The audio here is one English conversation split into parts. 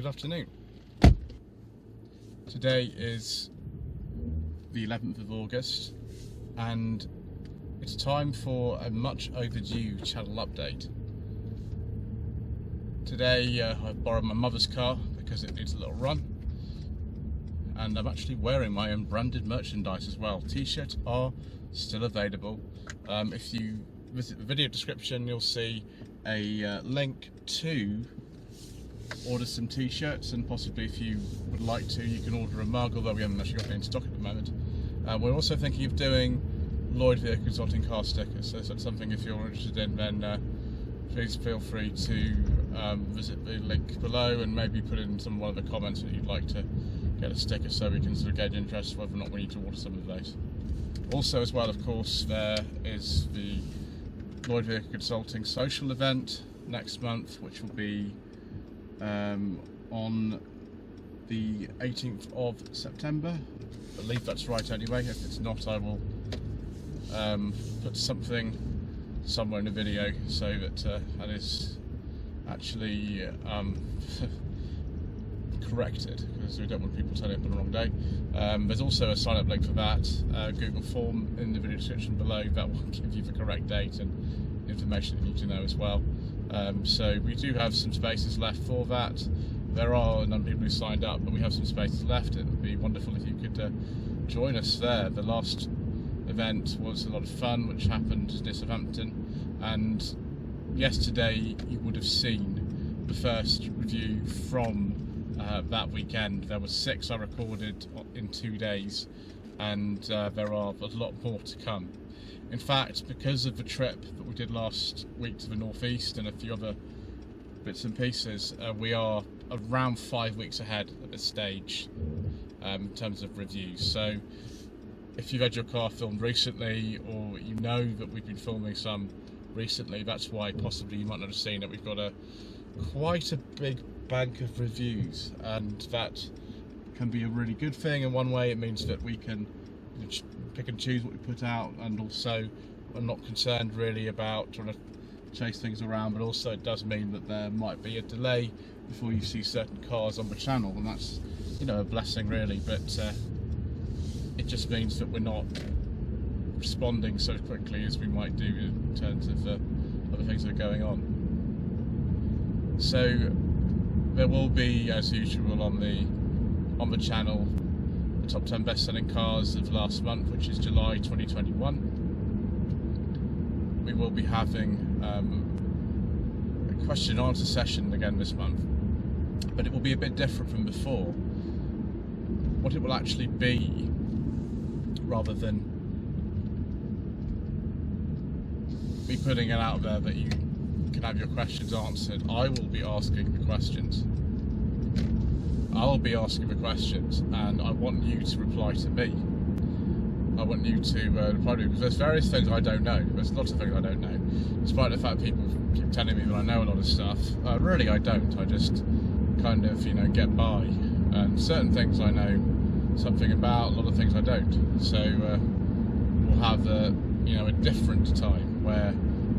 good afternoon. Today is the 11th of August and it's time for a much overdue channel update. Today I borrowed my mother's car because it needs a little run, and I'm actually wearing my own branded merchandise as well. T-shirts are still available. If you visit the video description, you'll see a link to order some t-shirts, and possibly if you would like to, you can order a mug, although we haven't actually got any in stock at the moment. We're also thinking of doing Lloyd Vehicle Consulting car stickers, so if that's something if you're interested in, then please feel free to visit the link below and maybe put in one of the comments that you'd like to get a sticker, so we can sort of gauge interest whether or not we need to order some of those. Also as well, of course, there is the Lloyd Vehicle Consulting social event next month, which will be on the 18th of September. I believe that's right anyway. If it's not, I will put something somewhere in the video so that that is actually corrected, because we don't want people turning up on the wrong day. There's also a sign up link for that, Google form in the video description below that will give you the correct date and information you need to know as well. So we do have some spaces left for that. There are a number of people who signed up, but we have some spaces left. It would be wonderful if you could join us there. The last event was a lot of fun, which happened near Southampton, and yesterday you would have seen the first review from that weekend. There were 6 I recorded in 2 days, and there are a lot more to come. In fact, because of the trip that we did last week to the northeast and a few other bits and pieces, we are around 5 weeks ahead at this stage in terms of reviews. So if you've had your car filmed recently, or you know that we've been filming some recently, that's why possibly you might not have seen it. We've got quite a big bank of reviews, and that can be a really good thing. In one way, it means that we can pick and choose what we put out, and also I'm not concerned really about trying to chase things around, but also it does mean that there might be a delay before you see certain cars on the channel, and that's, you know, a blessing really, but it just means that we're not responding so quickly as we might do in terms of other things that are going on. So there will be, as usual, on the channel, the top 10 best-selling cars of last month, which is July 2021. We will be having a question and answer session again this month, but it will be a bit different from before. What it will actually be, rather than me putting it out there that you can have your questions answered, I will be asking the questions. I'll be asking the questions, and I want you to reply to me. I want you to reply to me, because there's various things I don't know. There's lots of things I don't know, despite the fact people keep telling me that I know a lot of stuff. Really, I don't. I just kind of, get by. And certain things I know something about, a lot of things I don't. So we'll have a different time where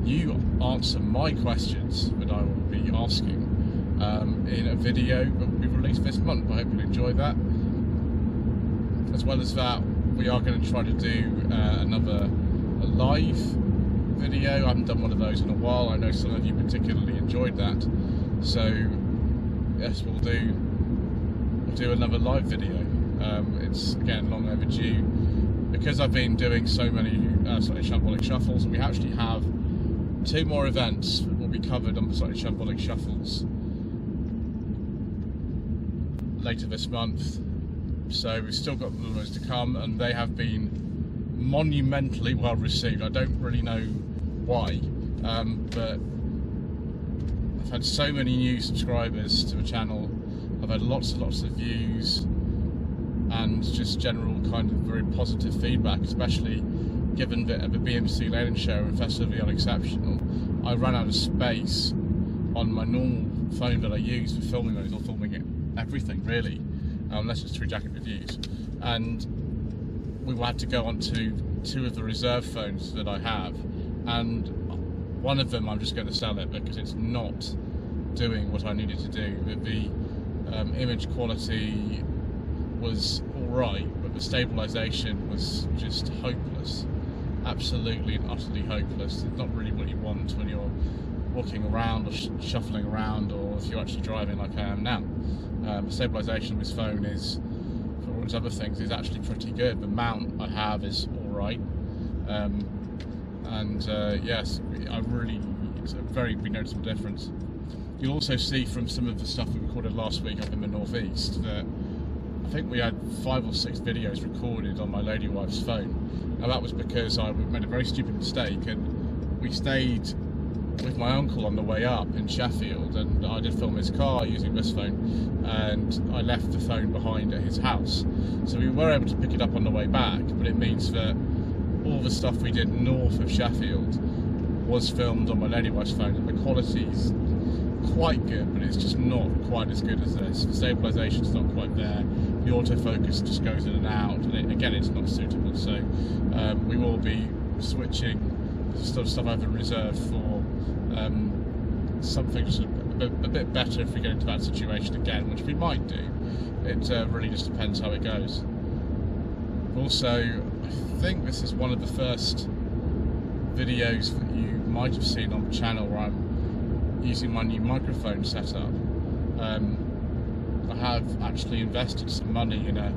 you answer my questions that I will be asking in a video that will be released this month. I hope you'll enjoy that. As well as that, we are going to try to do another live video. I haven't done one of those in a while. I know some of you particularly enjoyed that. So yes, we'll do another live video. It's again long overdue, because I've been doing so many slightly shambolic shuffles, and we actually have 2 more events that will be covered on the slightly shambolic shuffles later this month. So we've still got those to come, and they have been monumentally well received. I don't really know why, but I've had so many new subscribers to the channel. I've had lots and lots of views, and just general kind of very positive feedback, especially given that at the BMC Leyland show and Festival of the Unexceptional, I ran out of space on my normal phone that I use for filming those, or filming everything really, unless it's through Jacket Reviews, and we had to go on to 2 of the reserve phones that I have, and one of them I'm just going to sell it because it's not doing what I needed to do. The Image quality was alright, but the stabilisation was just hopeless. Absolutely and utterly hopeless. It's not really what you want when you're walking around or shuffling around, or if you're actually driving like I am now. The stabilisation of this phone is, for all its other things, is actually pretty good. The mount I have is alright. Yes, it's a very big noticeable difference. You'll also see from some of the stuff we recorded last week up in the northeast that I think we had 5 or 6 videos recorded on my lady wife's phone. Now that was because I made a very stupid mistake, and we stayed with my uncle on the way up in Sheffield, and I did film his car using this phone, and I left the phone behind at his house. So we were able to pick it up on the way back, but it means that all the stuff we did north of Sheffield was filmed on my lady wife's phone, and the quality's quite good, but it's just not quite as good as this. The stabilisation's not quite there. The autofocus just goes in and out, and again, it's not suitable. So we will be switching the sort of stuff I've in reserve for something just a bit better if we get into that situation again, which we might do. It really just depends how it goes. Also, I think this is one of the first videos that you might have seen on the channel where I'm using my new microphone setup. I have actually invested some money in a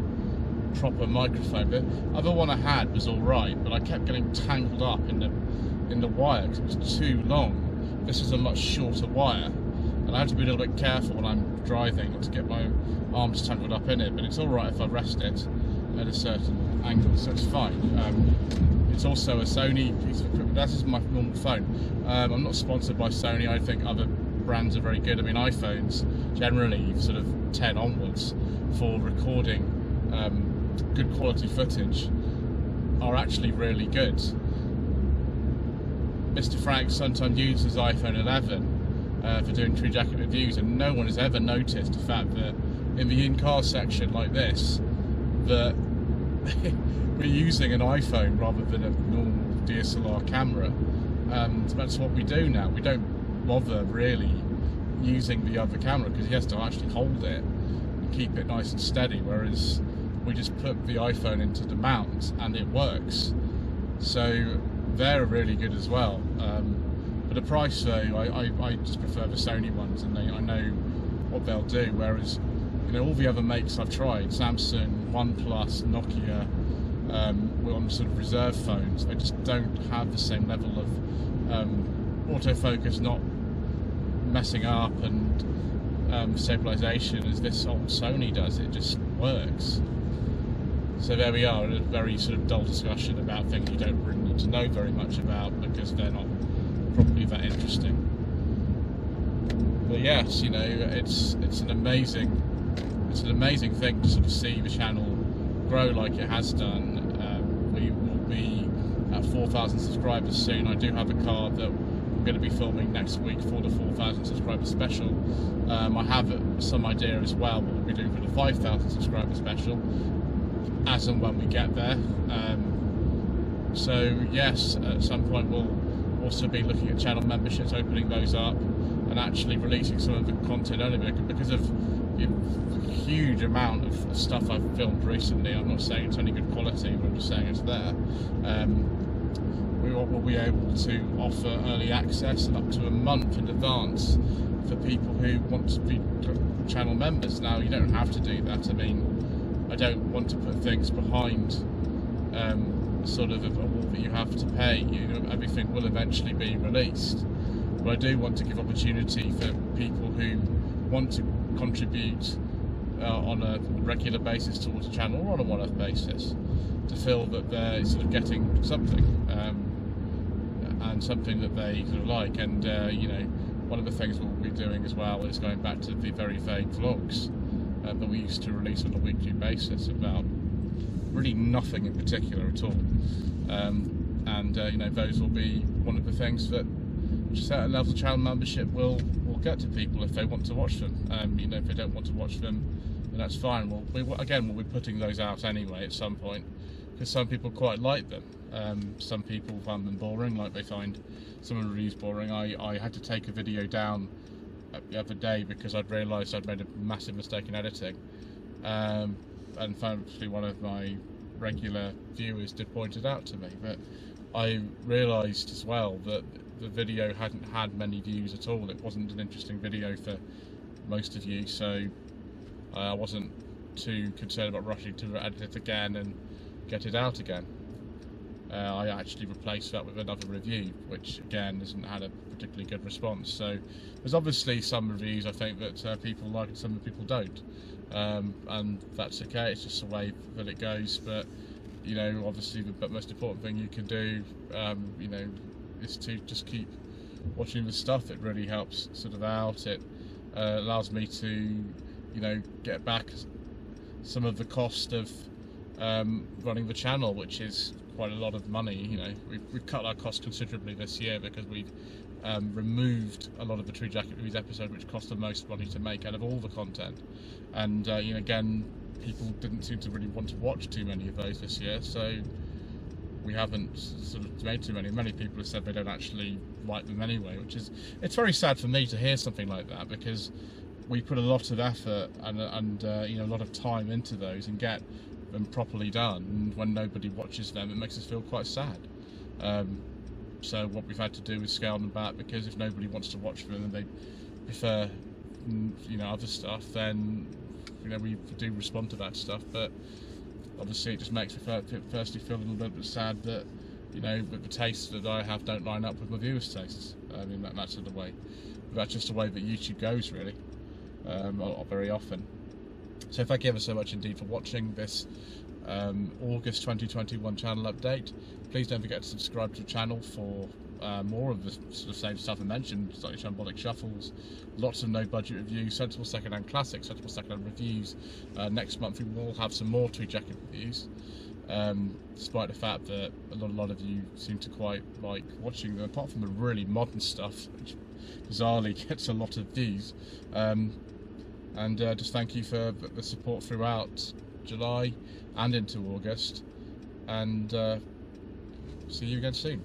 proper microphone. The other one I had was alright, but I kept getting tangled up in the wire because it was too long. This is a much shorter wire, and I have to be a little bit careful when I'm driving not to get my arms tangled up in it, but it's alright if I rest it at a certain angle, so it's fine. It's also a Sony piece of equipment. That is my normal phone. I'm not sponsored by Sony. I think other brands are very good. I mean, iPhones generally sort of 10 onwards for recording good quality footage are actually really good. Mr. Frank sometimes uses iPhone 11 for doing Tree Jacket reviews, and no one has ever noticed the fact that in the in-car section like this, that we're using an iPhone rather than a normal DSLR camera, and that's what we do now. We don't bother really using the other camera because he has to actually hold it and keep it nice and steady, whereas we just put the iPhone into the mount and it works. So they're really good as well. For the price though, I just prefer the Sony ones, and I know what they'll do, whereas all the other makes I've tried, Samsung, OnePlus, Nokia, we're on sort of reserve phones, they just don't have the same level of autofocus not messing up and stabilisation as this old Sony does. It just works. So there we are, a very sort of dull discussion about things you don't really need to know very much about because they're not probably that interesting. But yes, it's an amazing thing to sort of see the channel grow like it has done. We will be at 4,000 subscribers soon. I do have a card that I'm going to be filming next week for the 4,000 subscriber special. I have some idea as well what we'll be doing for the 5,000 subscriber special as and when we get there. So yes, at some point we'll also be looking at channel memberships, opening those up and actually releasing some of the content early, because of the huge amount of stuff I've filmed recently. I'm not saying it's only good quality, but I'm just saying it's there. We will be able to offer early access and up to a month in advance for people who want to be channel members. Now, you don't have to do that. I mean, I don't want to put things behind sort of a wall that you have to pay. Everything will eventually be released, but I do want to give opportunity for people who want to contribute on a regular basis towards the channel or on a one-off basis to feel that they're sort of getting something and something that they sort of like. And one of the things we'll be doing as well is going back to the very vague vlogs that we used to release on a weekly basis about really nothing in particular at all. Those will be one of the things that certain levels of channel membership will get to people if they want to watch them. If they don't want to watch them, then that's fine. We'll be putting those out anyway at some point, because some people quite like them. Some people find them boring, like they find some of the reviews boring. I had to take a video down the other day because I'd realised I'd made a massive mistake in editing, and thankfully one of my regular viewers did point it out to me. But I realised as well that the video hadn't had many views at all. It wasn't an interesting video for most of you, so I wasn't too concerned about rushing to edit it again and get it out again. I actually replaced that with another review, which again hasn't had a particularly good response. So there's obviously some reviews I think that people like and some people don't, and that's okay. It's just the way that it goes. But you know, obviously the most important thing you can do, you know, is to just keep watching the stuff. It really helps sort of out. It allows me to, you know, get back some of the cost of running the channel, which is quite a lot of money. You know, we've cut our costs considerably this year because we've removed a lot of the Tree Jacket Reviews episode, which cost the most money to make out of all the content. And you know, again, people didn't seem to really want to watch too many of those this year, so we haven't sort of made too many. Many people have said they don't actually like them anyway, which is, it's very sad for me to hear something like that, because we put a lot of effort and you know, a lot of time into those and get them properly done, and when nobody watches them it makes us feel quite sad. So what we've had to do is scale them back, because if nobody wants to watch them and they prefer, you know, other stuff, then you know, we do respond to that stuff. But obviously it just makes me firstly feel a little bit sad that, you know, the tastes that I have don't line up with my viewers' tastes. I mean, that's the way, that's just the way that YouTube goes, really, very often. So thank you ever so much indeed for watching this August 2021 channel update. Please don't forget to subscribe to the channel for more of the sort of same stuff I mentioned, slightly shambolic shuffles, lots of no budget reviews, sensible second-hand classics, sensible second-hand reviews. Next month we will have some more Tree Jacket reviews, despite the fact that a lot of you seem to quite like watching them, apart from the really modern stuff, which bizarrely gets a lot of views. And just thank you for the support throughout July and into August, and see you again soon.